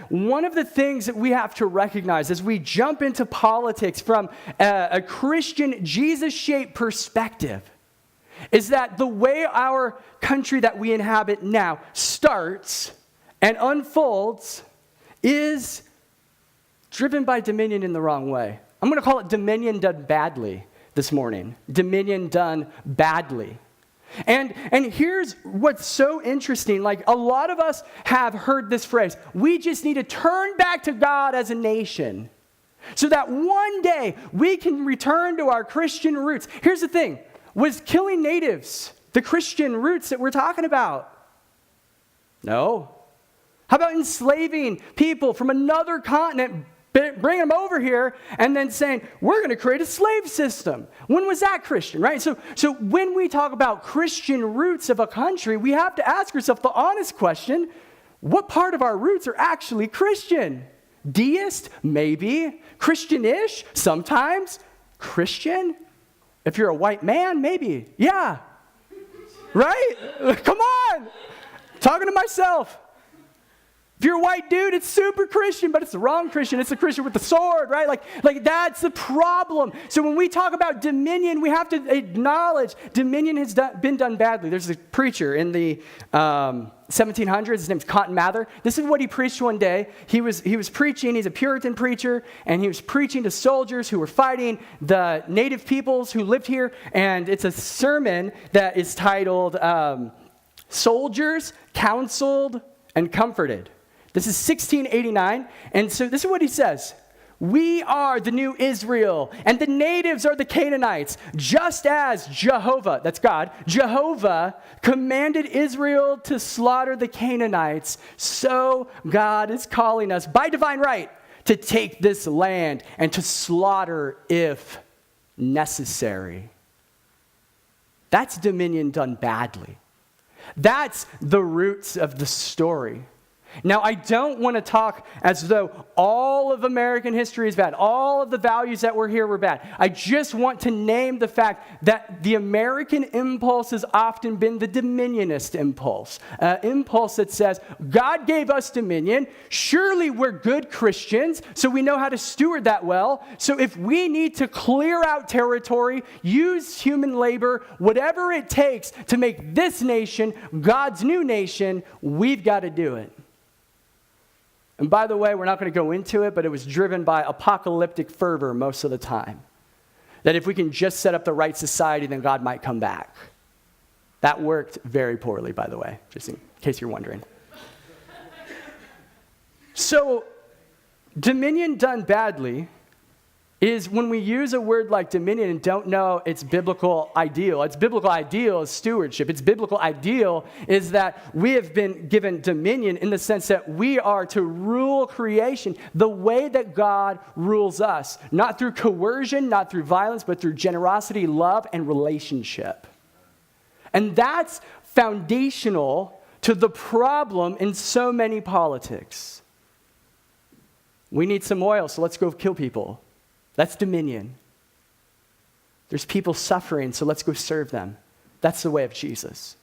one of the things that we have to recognize as we jump into politics from a Christian, Jesus-shaped perspective is that the way our country that we inhabit now starts and unfolds is driven by dominion in the wrong way. I'm going to call it dominion done badly this morning. Dominion done badly. And here's what's so interesting. Like, a lot of us have heard this phrase, we just need to turn back to God as a nation so that one day we can return to our Christian roots. Here's the thing. Was killing natives the Christian roots that we're talking about? No. How about enslaving people from another continent, bring them over here, and then saying, we're going to create a slave system? When was that Christian, right? So when we talk about Christian roots of a country, we have to ask ourselves the honest question, what part of our roots are actually Christian? Deist? Maybe. Christian-ish? Sometimes. Christian? If you're a white man, maybe. Yeah. Right? Come on. Talking to myself. If you're a white dude, it's super Christian, but it's the wrong Christian. It's the Christian with the sword, right? Like that's the problem. So when we talk about dominion, we have to acknowledge dominion has been done badly. There's a preacher in the 1700s. His name's Cotton Mather. This is what he preached one day. He was preaching. He's a Puritan preacher, and he was preaching to soldiers who were fighting the native peoples who lived here. And it's a sermon that is titled "Soldiers Counseled and Comforted." This is 1689, and so this is what he says. We are the new Israel, and the natives are the Canaanites, just as Jehovah, that's God, Jehovah commanded Israel to slaughter the Canaanites, so God is calling us by divine right to take this land and to slaughter if necessary. That's dominion done badly. That's the roots of the story. Now, I don't want to talk as though all of American history is bad. All of the values that were here were bad. I just want to name the fact that the American impulse has often been the dominionist impulse. Impulse that says, God gave us dominion. Surely we're good Christians, so we know how to steward that well. So if we need to clear out territory, use human labor, whatever it takes to make this nation God's new nation, we've got to do it. And by the way, we're not going to go into it, but it was driven by apocalyptic fervor most of the time. That if we can just set up the right society, then God might come back. That worked very poorly, by the way, just in case you're wondering. So, dominion done badly is when we use a word like dominion and don't know its biblical ideal. Its biblical ideal is stewardship. Its biblical ideal is that we have been given dominion in the sense that we are to rule creation the way that God rules us. Not through coercion, not through violence, but through generosity, love, and relationship. And that's foundational to the problem in so many politics. We need some oil, so let's go kill people. That's dominion. There's people suffering, so let's go serve them. That's the way of Jesus.